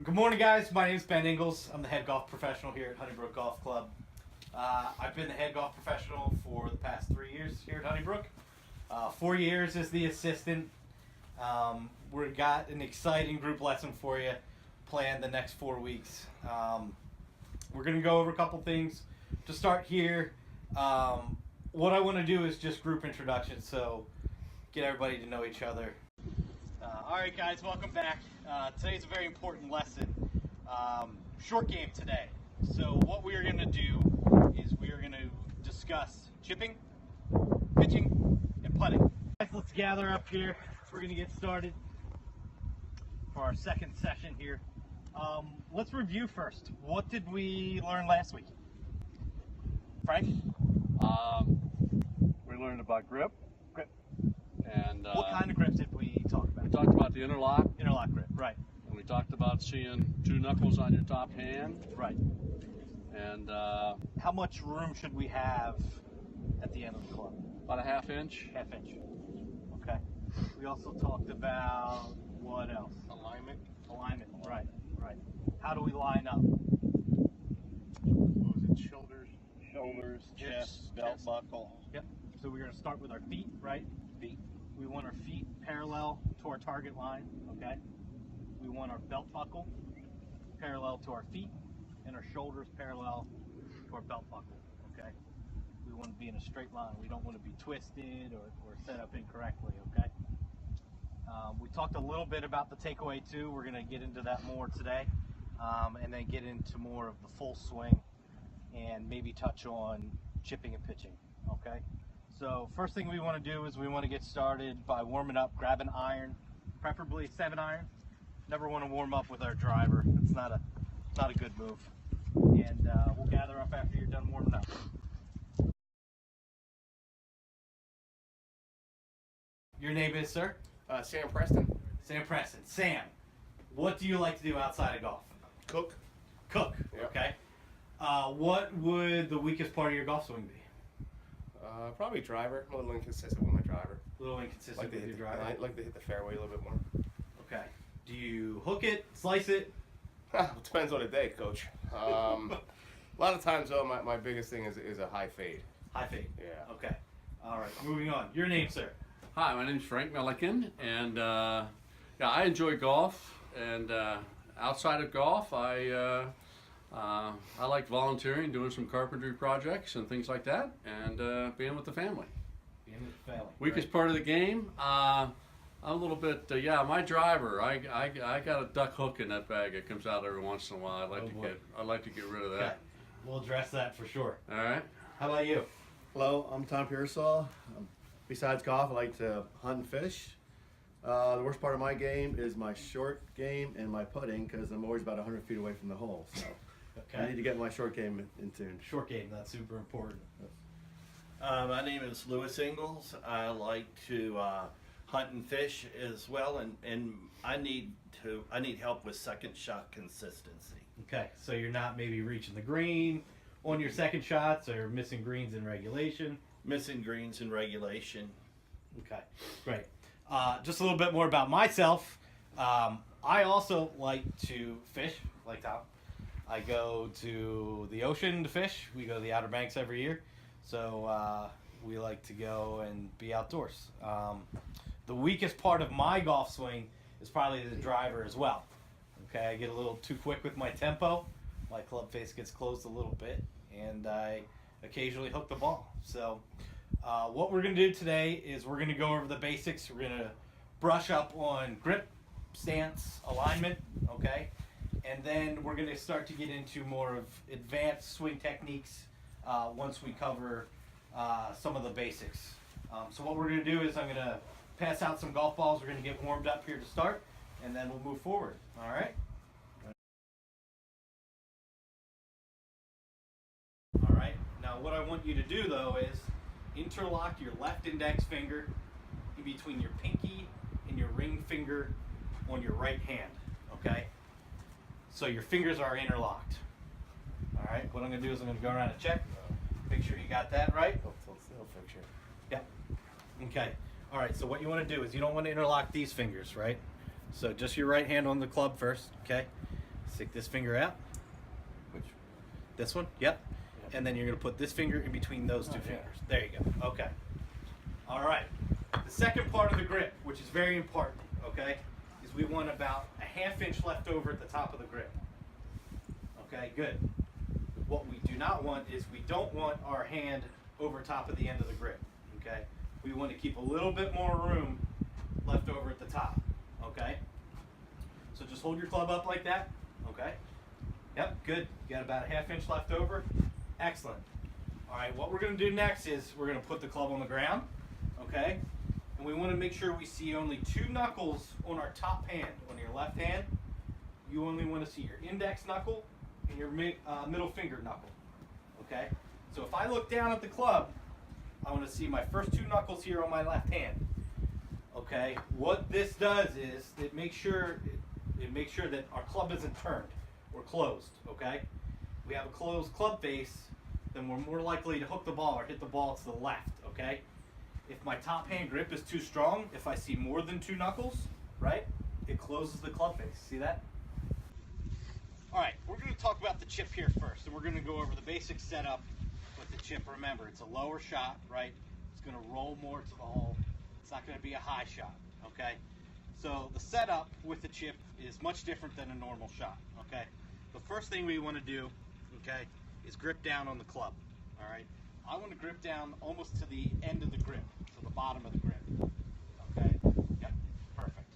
Good morning, guys. My name is Ben Ingalls. I'm the head golf professional here at Honeybrook Golf Club. I've been the head golf professional for the past 3 years here at Honeybrook. 4 years as the assistant. We've got an exciting group lesson for you planned the next 4 weeks. We're going to go over a couple things to start here. What I want to do is just group introductions, so get everybody to know each other. All right, guys, welcome back. Today's a very important lesson. Short game today. So what we are going to do is we are going to discuss chipping, pitching, and putting. Guys, let's gather up here. We're going to get started for our second session here. Let's review first. What did we learn last week? Frank? We learned about grip. Grip. And What kind of grip did we talk about? we talked about the interlock. Interlock grip, right. And we talked about seeing two knuckles on your top hand. Right. And How much room should we have at the end of the club? about a half inch. Half inch. Okay. We also talked about what else? Alignment. Alignment. Right. Right. How do we line up? What was it? Shoulders, Hips, chest, belt chest. buckle. Yep. So we're going to start with our feet, right? Feet. We want our feet parallel to our target line, okay? We want our belt buckle parallel to our feet and our shoulders parallel to our belt buckle, okay? We want to be in a straight line. We don't want to be twisted or set up incorrectly, okay? We talked a little bit about the takeaway too. We're going to get into that more today, and then get into more of the full swing and maybe touch on chipping and pitching, okay? So first thing we want to do is we want to get started by warming up, grab an iron, preferably 7-iron. Never want to warm up with our driver. It's not a good move. And we'll gather up after you're done warming up. Your name is, sir? Sam Preston. Sam Preston. Sam, what do you like to do outside of golf? Cook. Cook, Yep. okay. What would the weakest part of your golf swing be? Probably driver. I'm a little inconsistent with my driver. A little inconsistent with your driver. I like to hit the fairway a little bit more. Okay. Do you hook it, slice it? It depends on the day, coach. A lot of times, though, my biggest thing is a high fade. High fade. Yeah. Okay. All right. Moving on. Your name, sir? Hi, my name's Frank Melican, and yeah, I enjoy golf. And outside of golf, I like volunteering, doing some carpentry projects and things like that, and being with the family. Being with the family. Weakest part of the game, I'm a little bit, yeah, my driver. I got a duck hook in that bag that comes out every once in a while. I'd like to get rid of that. Okay. We'll address that for sure. All right. How about you? Hello, I'm Tom Pearsall. Besides golf, I like to hunt and fish. The worst part of my game is my short game and my putting, because I'm always about 100 feet away from the hole. So I need to get my short game in tune. Short game. That's super important. My name is Lewis Ingalls. I like to hunt and fish as well, and I need help with second shot consistency. Okay. So you're not maybe reaching the green on your second shots or missing greens in regulation. Missing greens in regulation. Okay. Great. Just a little bit more about myself. I also like to fish, like Tom. I go to the ocean to fish. We go to the Outer Banks every year. So we like to go and be outdoors. The weakest part of my golf swing is probably the driver as well. Okay, I get a little too quick with my tempo. My club face gets closed a little bit, and I occasionally hook the ball. So what we're going to do today is we're going to go over the basics. We're going to brush up on grip, stance, alignment, okay? And then we're going to start to get into more of advanced swing techniques once we cover some of the basics. So what we're going to do is I'm going to pass out some golf balls. We're going to get warmed up here to start, and then we'll move forward. All right? All right. Now what I want you to do, though, is interlock your left index finger in between your pinky and your ring finger on your right hand, okay? So your fingers are interlocked. All right, what I'm gonna do is I'm gonna go around and check. Make sure you got that right. Still picture. Yeah. Okay. All right, so what you wanna do is you don't wanna interlock these fingers, right? So just your right hand on the club first, okay? Stick this finger out. Which This one? Yep. And then you're going to put this finger in between those two fingers. There you go. Okay. All right. The second part of the grip, which is very important, okay, is we want about a ½ inch left over at the top of the grip. Okay, good. What we do not want is we don't want our hand over top of the end of the grip, okay? We want to keep a little bit more room left over at the top, okay? So just hold your club up like that, okay? Yep, good. You got about a ½ inch left over. Excellent. All right, what we're going to do next is we're going to put the club on the ground, okay? And we want to make sure we see only 2 knuckles on our top hand. On your left hand, you only want to see your index knuckle and your middle finger knuckle, okay? So if I look down at the club, I want to see my first 2 knuckles here on my left hand, okay? What this does is it makes sure that our club isn't turned or closed, okay? We have a closed club face, then we're more likely to hook the ball or hit the ball to the left, okay? If my top hand grip is too strong, if I see more than 2 knuckles, right, it closes the club face. See that? All right, we're going to talk about the chip here first, and we're going to go over the basic setup with the chip. Remember, it's a lower shot, right? It's going to roll more to the hole. It's not going to be a high shot, okay? So the setup with the chip is much different than a normal shot, okay? The first thing we want to do, okay, is grip down on the club, all right? I want to grip down almost to the end of the grip, to the bottom of the grip, okay? Yep, perfect.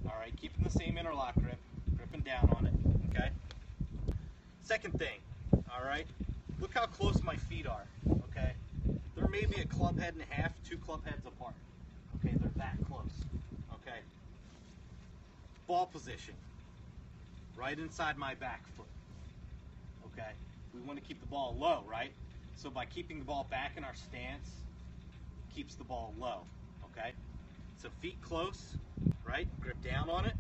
All right, keeping the same interlock grip, gripping down on it, okay? Second thing, all right, look how close my feet are, okay? They're maybe a club head and a half, 2 club heads apart, okay? They're that close, okay? Ball position, right inside my back foot, okay? We want to keep the ball low, right? So by keeping the ball back in our stance, keeps the ball low, okay? So feet close, right? Grip down on it.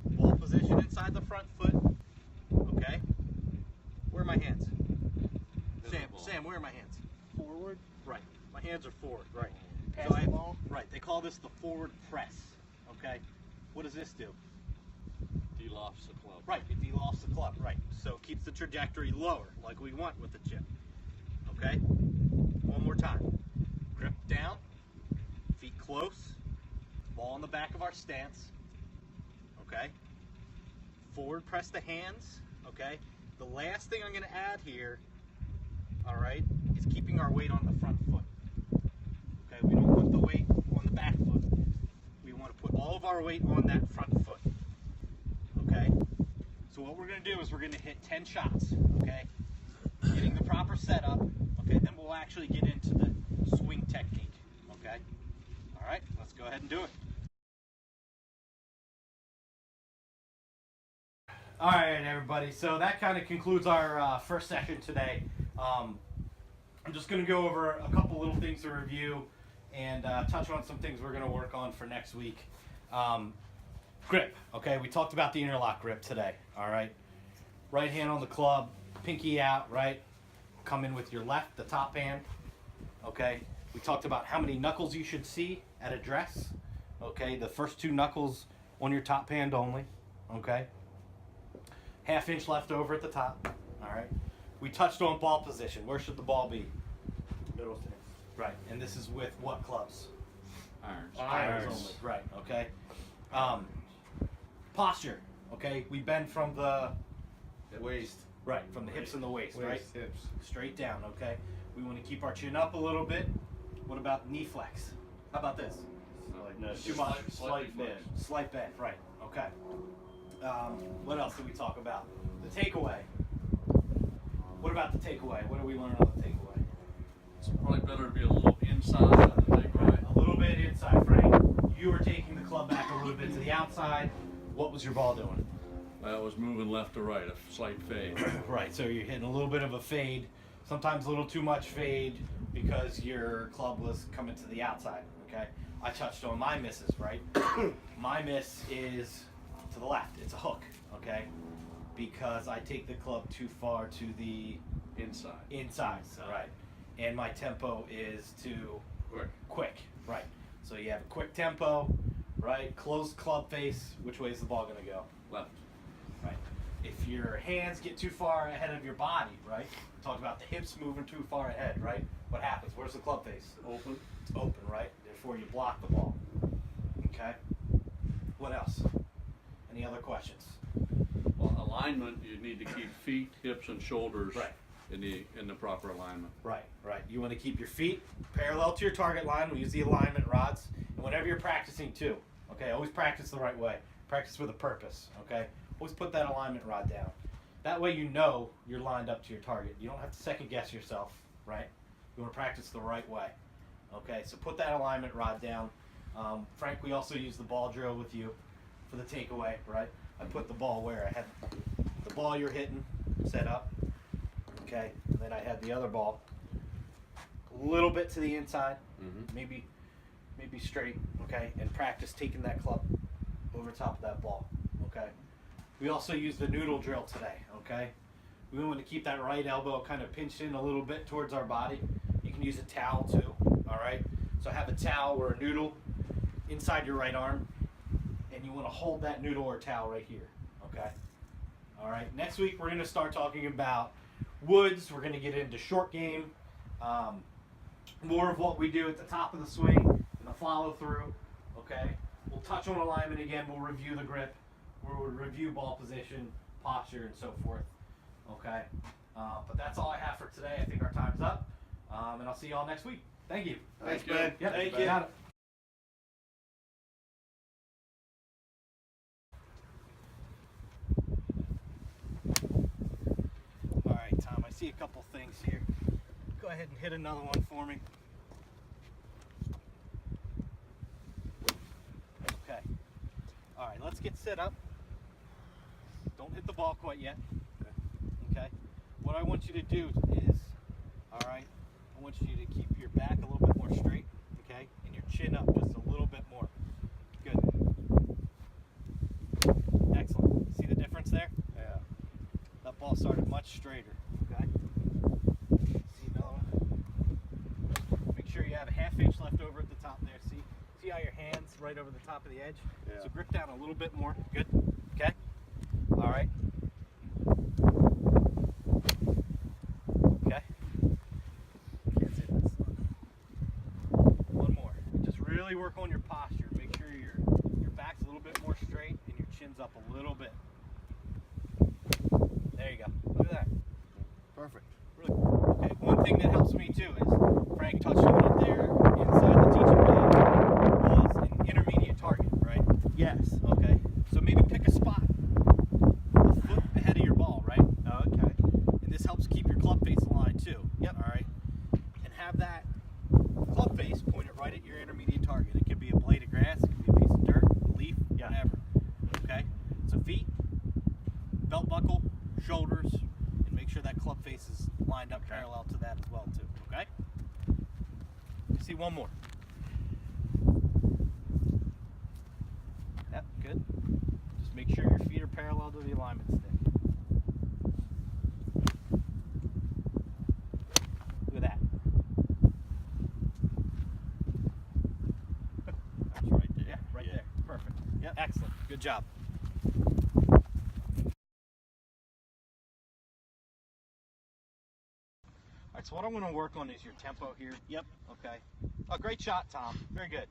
Ball position inside the front foot, okay? Where are my hands? Sam, where are my hands? Forward. Right. My hands are forward, right. Pass So the ball. Right, they call this the forward press, okay? What does this do? De-lofts the club. Right, it de-lofts the club, right. So it keeps the trajectory lower, like we want with the chip. Okay? One more time. Grip down, feet close, ball in the back of our stance. Okay? Forward press the hands. Okay? The last thing I'm going to add here, alright, is keeping our weight on the front foot. Okay? We don't want the weight on the back foot. We want to put all of our weight on that front foot. Okay? So what we're going to do is we're going to hit 10 shots, okay? Getting the proper setup, okay? Then we'll actually get into the swing technique, okay? All right, let's go ahead and do it. All right, everybody. So that kind of concludes our first session today. I'm just going to go over a couple little things to review and touch on some things we're going to work on for next week. Grip, okay? We talked about the interlock grip today, all right? Right hand on the club, pinky out, right? Come in with your left, the top hand, okay? We talked about how many knuckles you should see at address, okay? The first 2 knuckles on your top hand only, okay? ½ inch left over at the top, all right? We touched on ball position. Where should the ball be? Middle stance. Right, and this is with what clubs? Irons. Irons only, right, okay? Posture, okay? We bend from the waist. right, from the hips and the waist, right? Hips. Straight down, okay? We want to keep our chin up a little bit. What about knee flex? How about this? No, Too much. Slight bend. Slight bend, right, okay. What else did we talk about? The takeaway. What about the takeaway? What do we learn on the takeaway? It's probably better to be a little inside than the takeaway. A little bit inside, Frank. You were taking the club back a little bit to the outside. What was your ball doing? I was moving left to right, a slight fade. Right, so you're hitting a little bit of a fade, sometimes a little too much fade because your club was coming to the outside, okay? I touched on my misses, right? My miss is to the left, it's a hook, okay? Because I take the club too far to the inside, right? And my tempo is too quick, right? So you have a quick tempo, right? Closed club face, which way is the ball gonna go? Left. Right. If your hands get too far ahead of your body, right? We talked about the hips moving too far ahead, right? What happens? Where's the club face? Open. It's open, right? Therefore, you block the ball. Okay. What else? Any other questions? Well, alignment, you need to keep feet, hips, and shoulders Right. in the proper alignment. Right, right. You want to keep your feet parallel to your target line. We use the alignment rods. And whenever you're practicing too, okay, always practice the right way. Practice with a purpose, okay? Always put that alignment rod down. That way you know you're lined up to your target. You don't have to second guess yourself, right? You want to practice the right way. Okay, so put that alignment rod down. Frank, we also use the ball drill with you for the takeaway, right? I put the ball where I had the ball you're hitting set up. Okay, and then I had the other ball a little bit to the inside, maybe straight, okay, and practice taking that club over top of that ball, okay. We also use the noodle drill today, okay. We want to keep that right elbow kind of pinched in a little bit towards our body. You can use a towel too, all right. So have a towel or a noodle inside your right arm, and you want to hold that noodle or towel right here, okay. All right, next week we're going to start talking about woods. We're going to get into short game, more of what we do at the top of the swing and the follow through, okay? We'll touch on alignment again. We'll review the grip. We'll review ball position, posture, and so forth, okay? But that's all I have for today. I think our time's up, and I'll see you all next week. Thank you. Thanks, Ben. Yep, Thank you you. got it. All right, Tom, I see a couple things here. Go ahead and hit another one for me. Okay. All right, let's get set up. Don't hit the ball quite yet. Okay. What I want you to do is, all right, I want you to keep your back a little bit more straight, okay, and your chin up just a little bit more. Good. Excellent. See the difference there? Yeah. That ball started much straighter. Okay. See another one? Make sure you have a half inch left over at the top there. See how your hands right over the top of the edge? Yeah. So grip down a little bit more. Good. Okay. All right. Okay. Can't say this one more. Just really work on your posture. Make sure your back's a little bit more straight and your chin's up a little bit. There you go. Look at that. Perfect. Really. Okay. One thing that helps me too is Frank touched on it there inside the teaching bag was an intermediate target, right? Yes. Okay. So maybe pick a spot a foot ahead of your ball, right? Okay. And this helps keep your club face aligned too. Yep. All right. And have that club face pointed right at your intermediate target. It could be a blade of grass, it could be a piece of dirt, a leaf, Yeah. whatever. Okay. So feet, belt buckle, shoulders, and make sure that club face is lined up parallel to that as well too. Okay. See one more. Yep. Good. Just make sure your feet are parallel to the alignment stick. Look at that. That's right there. Yeah, right Yeah. there. Perfect. Yep. Excellent. Good job. All right, so what I want to work on is your tempo here. Yep. Okay. Oh, great shot, Tom. Very good.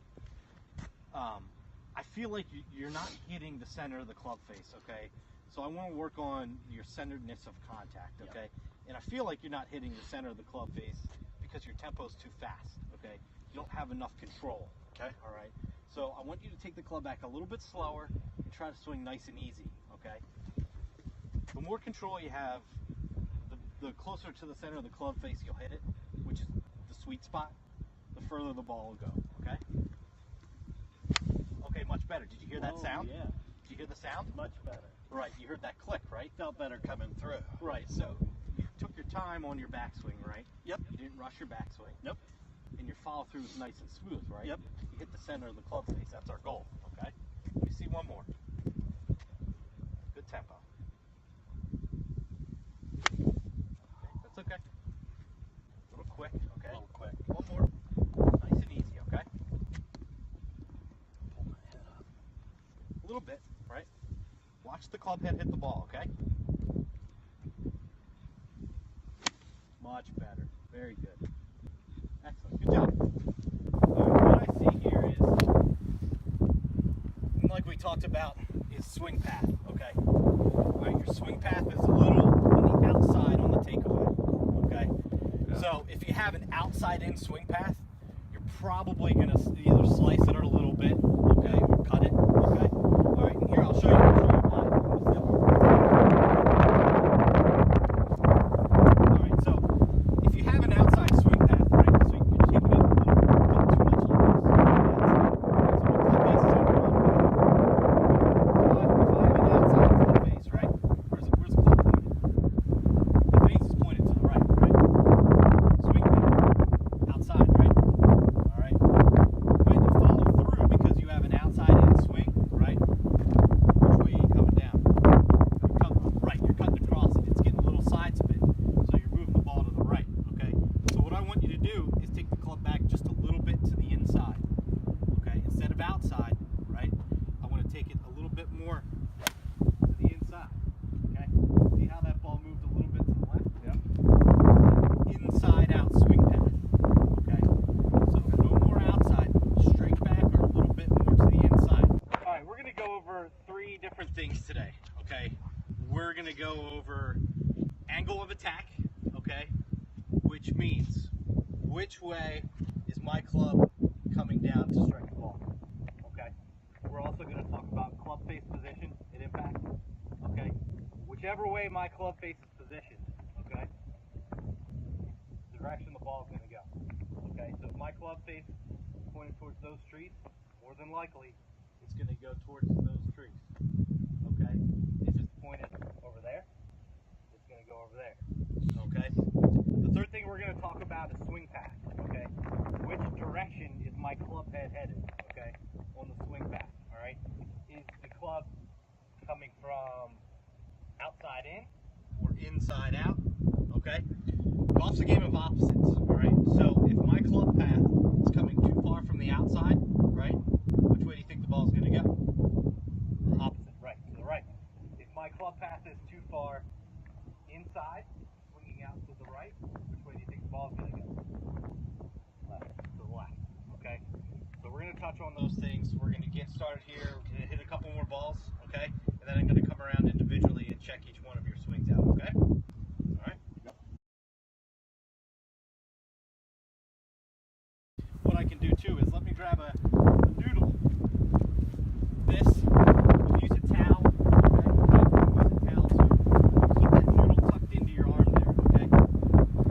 I feel like you're not hitting the center of the club face, okay? So I want to work on your centeredness of contact, okay? And I feel like you're not hitting the center of the club face because your tempo's too fast, okay? You don't have enough control, Okay. all right? So I want you to take the club back a little bit slower and try to swing nice and easy, okay? The more control you have, the closer to the center of the club face you'll hit it, which is the sweet spot, the further the ball will go, okay? Okay, much better. Did you hear that Oh, sound? Yeah. Did you hear the sound? Much better. Right, you heard that click, right? Felt better coming through. Right, so you took your time on your backswing, right? Yep. You didn't rush your backswing. Yep. And your follow through was nice and smooth, right? Yep. You hit the center of the club face. That's our goal, okay? Let me see one more. Good tempo. Okay, that's okay. A little quick, okay? A little quick. One more. Nice and easy, okay? Pull my head up. A little bit, right? Watch the club head hit the ball, okay? Much better. Very good. Excellent. Good job. What I see here is, like we talked about, is swing path, okay? All right, your swing path is a little on the outside on the takeaway, okay? Yeah. So if you have an outside-in swing path, you're probably going to either slice it a little bit, okay, or cut it, okay? All right, and here I'll show you why. All right, so if you have an outside swing path, right, so you're taking it a little bit too much like this. Outside, right? I want to take it a little bit more to the inside. Okay? See how that ball moved a little bit to the left? Yep. Inside out swing path. Okay? So no more outside, straight back or a little bit more to the inside. Alright, we're gonna go over 3 different things today. Okay? We're gonna go over angle of attack, okay? Which means which way is my club coming down to strike the ball. We're also going to talk about club face position at impact. Okay, whichever way my club face is positioned, okay, the direction the ball is going to go. Okay, so if my club face is pointed towards those trees, more than likely it's going to go towards those trees. Okay, if it's pointed over there, it's going to go over there. Okay, the third thing we're going to talk about is swing path. Okay, which direction is my club head headed? Okay, on the swing path. Alright, is the club coming from outside in or inside out? Okay, golf's a game of opposites. Alright, so if my club path is coming too far from the outside, right, which way do you think the ball is going to go? Opposite, right, to the right. If my club path is too far inside, swinging out to the right, which way do you think the ball is going to go? Left, to the left. Okay. So we're going to touch on those things. We're going to get started here. We're going to hit a couple more balls, okay? And then I'm going to come around individually and check each one of your swings out, okay? All right? Yep. What I can do too is let me grab a noodle. This, you can use a towel, okay? Use a towel to keep that noodle tucked into your arm there, okay?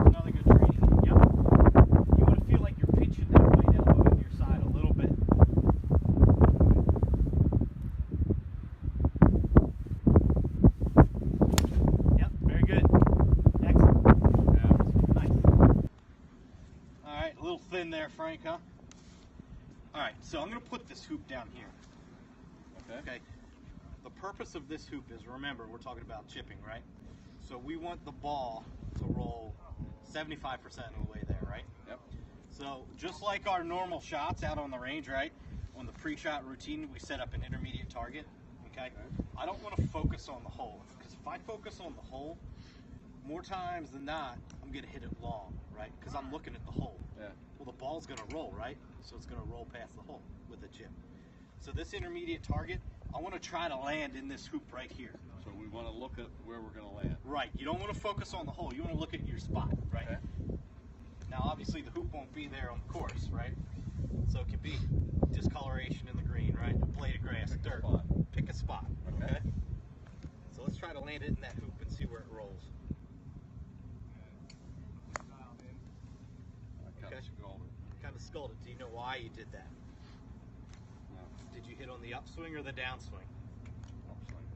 Another good training. Yep. You want to feel like you're pinching that right elbow into your side a little bit. Yep, very good. Excellent. Nice. All right, a little thin there, Frank, huh? All right, so I'm going to put this hoop down here. Okay. The purpose of this hoop is, remember, we're talking about chipping, right? So we want the ball to roll 75% of the way there, right? Yep. So just like our normal shots out on the range, right? On the pre-shot routine, we set up an intermediate target, okay? I don't want to focus on the hole, because if I focus on the hole, more times than not, I'm going to hit it long, right? Because I'm looking at the hole. Yeah. Well, the ball's going to roll, right? So it's going to roll past the hole with the chip. So this intermediate target, I want to try to land in this hoop right here. So we want to look at where we're going to land. Right. You don't want to focus on the hole. You want to look at your spot, right? Okay. Now, obviously, the hoop won't be there on the course, right? So it could be discoloration in the green, right? A blade of grass, Pick a dirt. spot. Pick a spot, Okay. So let's try to land it in that hoop and see where it rolls. Okay. Kind of sculled it. Do you know why you did that? No. Did you hit on the upswing or the downswing? Upswing.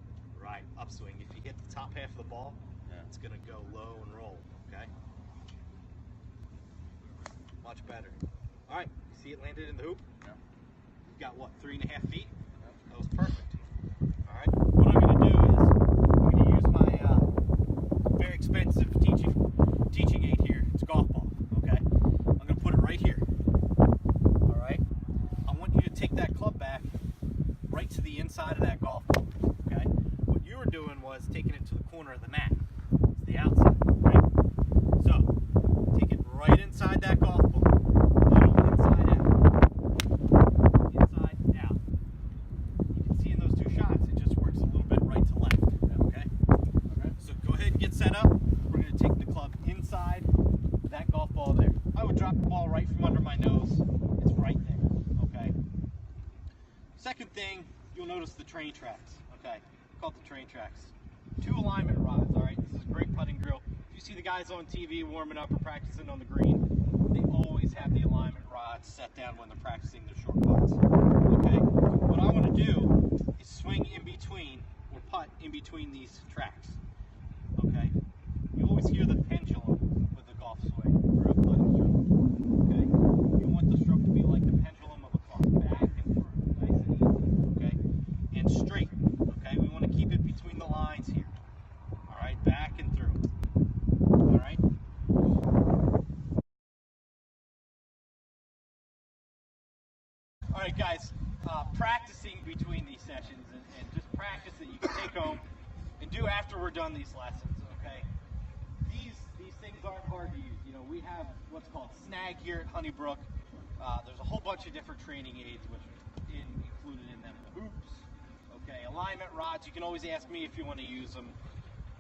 Right, upswing. If you hit the top half of the ball, Yeah. it's going to go low and roll, okay? Much better. All right, you see it landed in the hoop? Yeah. You've got, what, 3.5 feet? Yeah. That was perfect. All right, what I'm going to do is I'm going to use my very expensive teaching aid here. It's a golf ball, okay? I'm going to put it right here. All right? I want you to take that club back right to the inside of that golf ball, okay? you were doing was taking it to the corner of the mat, to the outside, right? So, take it right inside that golf ball. Inside out. Inside out. You can see in those two shots, it just works a little bit right to left, okay? So go ahead and get set up. We're going to take the club inside that golf ball there. I would drop the ball right from under my nose. It's right there, okay? Second thing, you'll notice the train tracks, okay? Called the train tracks. 2 alignment rods, all right? This is a great putting drill. If you see the guys on TV warming up or practicing on the green, they always have the alignment rods set down when they're practicing their short putts, okay? What I want to do is swing in between, or putt in between these tracks, okay? You always hear the pendulum with a golf swing or a putting stroke, okay? You want the stroke to be like the pendulum of a clock, back and through, nice and easy, okay? And straight, okay? We want to keep it between the lines here, all right? Back and through, all right? All right, guys, practicing between these sessions and just practice that you can take home and do after we're done these lessons, okay? These things aren't hard to use. You know, we have what's called Snag here at Honeybrook. There's a whole bunch of different training aids which are included in them. The hoops, okay, alignment rods. You can always ask me if you want to use them.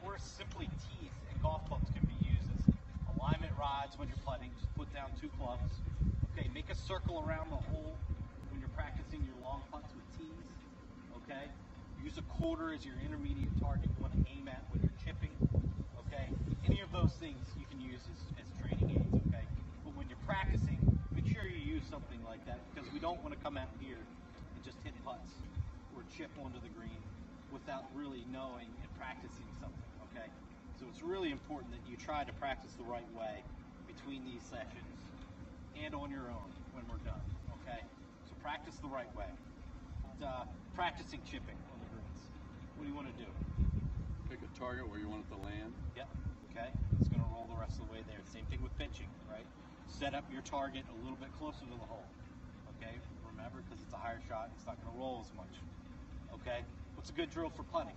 Or simply tees and golf clubs can be used as alignment rods when you're putting. Just put down 2 clubs. Okay, make a circle around the hole when you're practicing your long putts with tees. Okay, use a quarter as your intermediate target you want to aim at when you're chipping. Okay, any of those things you can use as training aids. Okay, but when you're practicing, make sure you use something like that because we don't want to come out here and just hit putts or chip onto the green without really knowing and practicing something. Okay, so it's really important that you try to practice the right way between these sessions and on your own when we're done. Okay, so practice the right way. Practicing chipping on the greens. What do you want to do? Pick a target where you want it to land. Yep. Okay. It's going to roll the rest of the way there. Same thing with pitching, right? Set up your target a little bit closer to the hole. Okay. Remember, because it's a higher shot, it's not going to roll as much. Okay. What's a good drill for putting?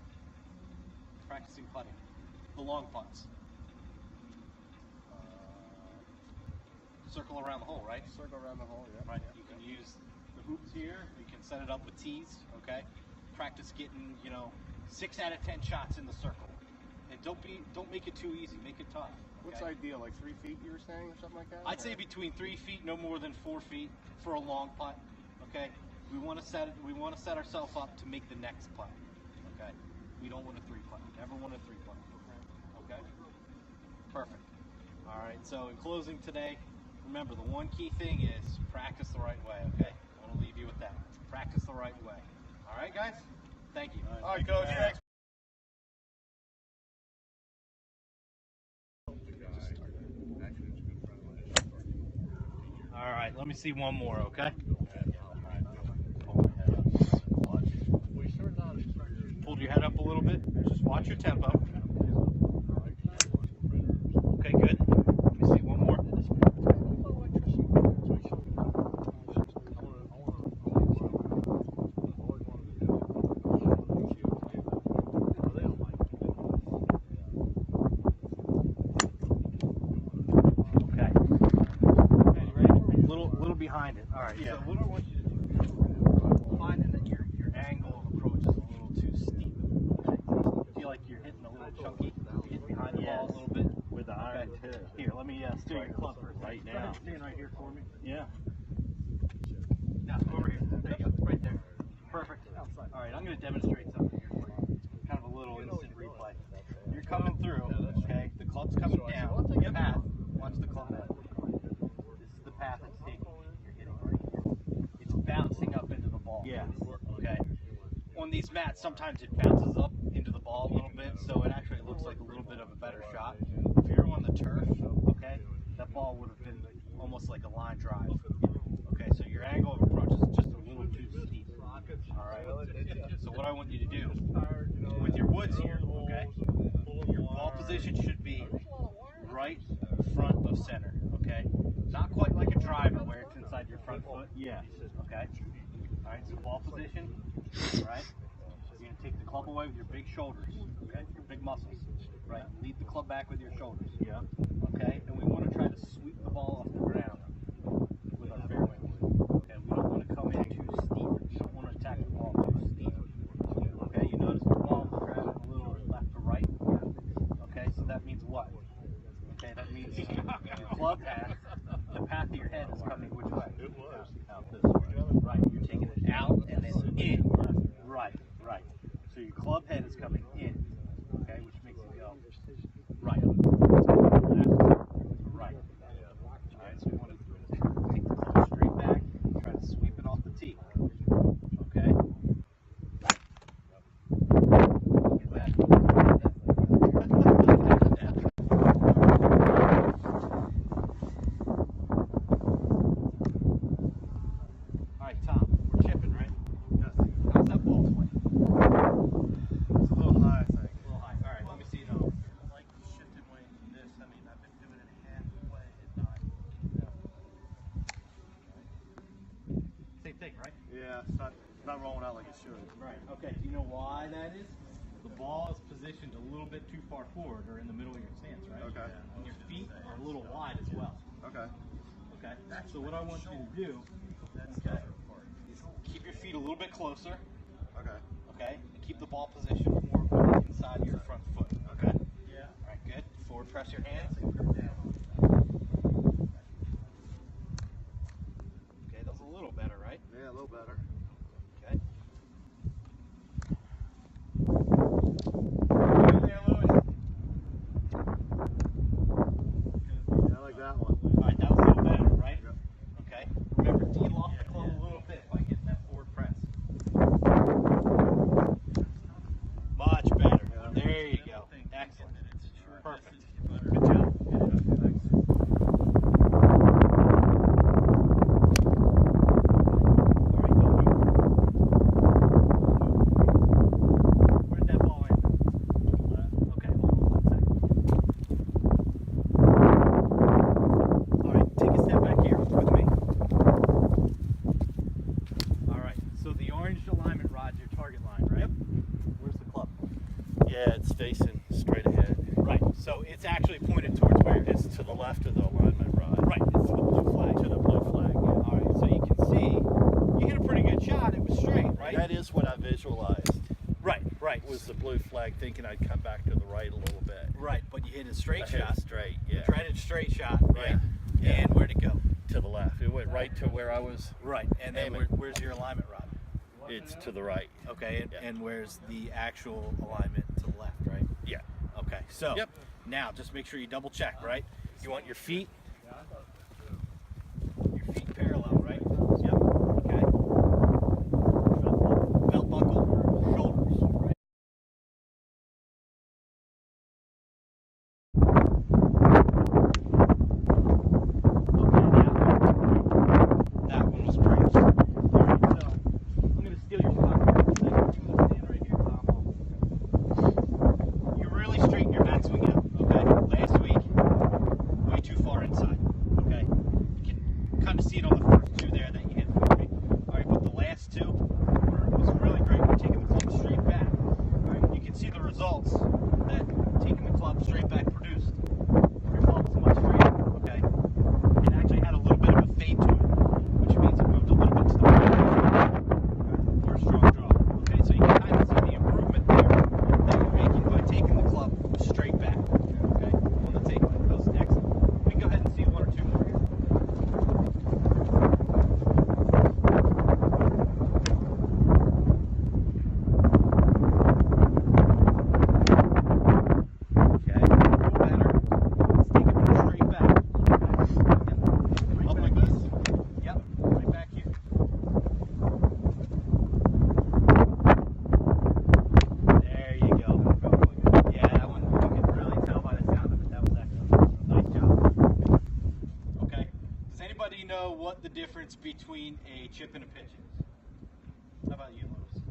Practicing putting. The long putts. Circle around the hole, right? Circle around the hole, yeah. Right. You can use the hoops here. You can set it up with tees. Okay. Practice getting, 6 out of 10 shots in the circle, and don't make it too easy. Make it tough. What's ideal? Like 3 feet you were saying, or something like that? I'd say between 3 feet, no more than 4 feet for a long putt. Okay. We want to set ourselves up to make the next putt. Okay. We don't want a 3 putt. Never want a 3 putt. Okay. Perfect. All right. So in closing today, remember the one key thing is practice the right way. Okay. I want to leave you with that. Practice the right way. All right, guys. Thank you. All right, Coach. Thanks. All right, let me see one more, okay? Hold your head up a little bit. Just watch your tempo. Okay, good. Let me see one more. Behind it. All right. Yeah. So what I want you to do, finding that your angle of approach is a little too steep. Okay. Feel like you're hitting a little chunky. Get behind the ball a little bit with the iron too. Here, let me steer your club for a second. Right now. Go ahead, stand right here for me. Yeah. Now over here. There you go. Right there. Perfect. All right. I'm going to demonstrate something here for you. Kind of a little instant replay. You're coming through. Okay. The club's coming down. Get path. Watch the club head. This is the path it's taking. Bouncing up into the ball. Yeah. Okay. On these mats, sometimes it bounces up into the ball a little bit, so it actually looks like a little bit of a better shot. If you're on the turf, okay, that ball would have been almost like a line drive. Okay, so your angle of approach is just a little too steep. All right. So what I want you to do with your woods here, okay, your ball position should be right front of center. Okay. Not quite like a driver where it's inside your front foot. Yeah. Okay. All right. So ball position. All right. You're gonna take the club away. away with your big shoulders, okay? Your big muscles, right? Lead the club back with your shoulders. Yeah. Okay? And we want to try to sweep the ball off the ground with our fairway wood. Okay? We don't want to come in too steep. You don't want to attack the ball too steep. Okay? You notice the ball is grabbing a little left to right. Okay? So that means what? Okay? That means your club path, the path of your head is coming which way? It was out this way. Right. You're taking it out and then in. Right. Right. So your club head is coming in. Okay? Which makes it go right. Left. Right. Alright, so we want to take the club straight back and try to sweep it off the tee. Okay? Get that? Alright, Tom, we're chipping, right? How's that ball swing? It's a little high, I think. A little high. Alright, let me see it all. I like shifting away from this. I mean, I've been doing it halfway and not. Same thing, right? Yeah, it's not rolling out like it should. Right. Okay. Do you know why that is? The ball is positioned a little bit too far forward or in the middle of your stance, right? Okay. And your feet are a little wide as well. Okay. Okay. So what I want you to do, okay, is keep your feet a little bit closer. Okay. Okay. And keep the ball positioned more on the inside of your front foot. Okay. Yeah. All right. Good. Forward press your hands. Okay. That was a little better, right? Yeah, a little better. Okay. Right there, Lewis. Yeah, I like that one. All right, that was a little better, right? Yep. Okay. Remember, deal off the club a little bit by getting that forward press. Much better. Yeah. There you go. Excellent. Perfect. Good Good job. All right, don't move. Where did that ball end? Okay, hold on 1 second. All right, take a step back here with me. All right, so the orange alignment rod's your target line, right? Yep. Where's the club? Yeah, it's facing straight ahead. Right, so it's actually pointed towards where it is. It's to the left of the alignment rod. Right, it's to the blue flag. To the blue flag. Yeah. All right, so you can see, you hit a pretty good shot. It was straight, right? That is what I visualized. Right, right. Was the blue flag, thinking I'd come back to the right a little bit. Right, but you hit a straight I hit shot. it straight, yeah. Tried a straight shot, right? Yeah. And where'd it go? To the left. It went right to where I was. Right, and then Aiming. where's your alignment rod? It's to the right. Okay, and, Yeah. and where's the actual alignment to the left, right? Yeah. Okay, so Yep. now just make sure you double check, right? You want your feet parallel, right? Yep. Okay. Belt buckle, shoulders, right? That one was pretty. All right, so I'm gonna steal your shot here. I'm gonna stand right here, Tom. You really straighten your backswing out, okay? Last week, way too far inside, okay? You can kind of see it on the first two there that you hit for me. All right, but the last two was really great. We're taking the club straight back. All right, you can see the results that taking the club straight back produced. Your club was much straighter, okay? It actually had a little bit of a fade to it, which means it moved a little bit to the right for a strong draw. Okay, so you can kind of see the improvement there that you're making by taking the club straight back. Okay, on the take, that was excellent. We can go ahead and see one or two more here. Okay, a little better. Let's take it more straight back. Yep. Up like this. Yep, right back here. There you go. Yeah, that one, you can really tell by the sound of it. That was excellent. Nice job. Okay. Does anybody know what the difference between a chip and a pitch is? How about you, Lewis?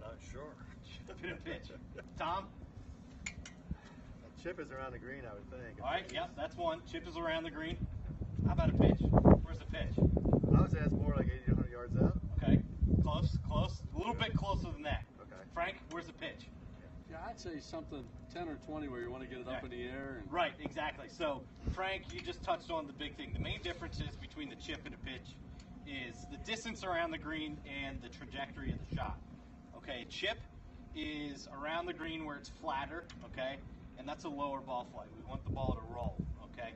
Not sure. Chip and a pitch. Tom? A chip is around the green, I would think. All right, yep, that's one. Chip is around the green. How about a pitch? Where's the pitch? I would say it's more like 80 to 100 yards out. Okay, close, close. A little bit closer than that. Okay. Frank, where's the pitch? Yeah, I'd say something 10 or 20 where you want to get it up in the air. And Right, exactly. So, Frank, you just touched on the big thing. The main differences between the chip and the pitch is the distance around the green and the trajectory of the shot. Okay, a chip is around the green where it's flatter, okay, and that's a lower ball flight. We want the ball to roll, okay.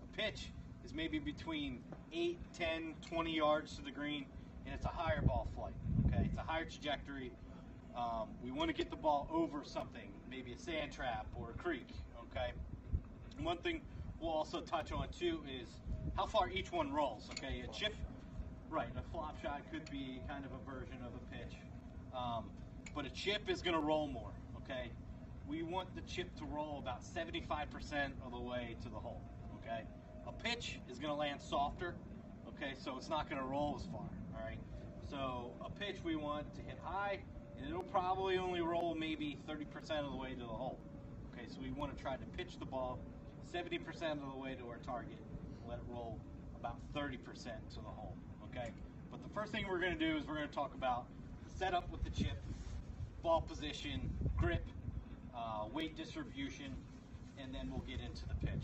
A pitch is maybe between 8, 10, 20 yards to the green, and it's a higher ball flight, okay. It's a higher trajectory. We want to get the ball over something, maybe a sand trap or a creek, okay. And one thing we'll also touch on too is how far each one rolls, okay. A chip, right, a flop shot could be kind of a version of a pitch. But a chip is going to roll more, okay? We want the chip to roll about 75% of the way to the hole, okay? A pitch is going to land softer, okay? So it's not going to roll as far, all right? So a pitch we want to hit high, and it'll probably only roll maybe 30% of the way to the hole, okay? So we want to try to pitch the ball 70% of the way to our target, and let it roll about 30% to the hole, okay? But the first thing we're going to do is we're going to talk about the setup with the chip, ball position, grip, weight distribution, and then we'll get into the pitch.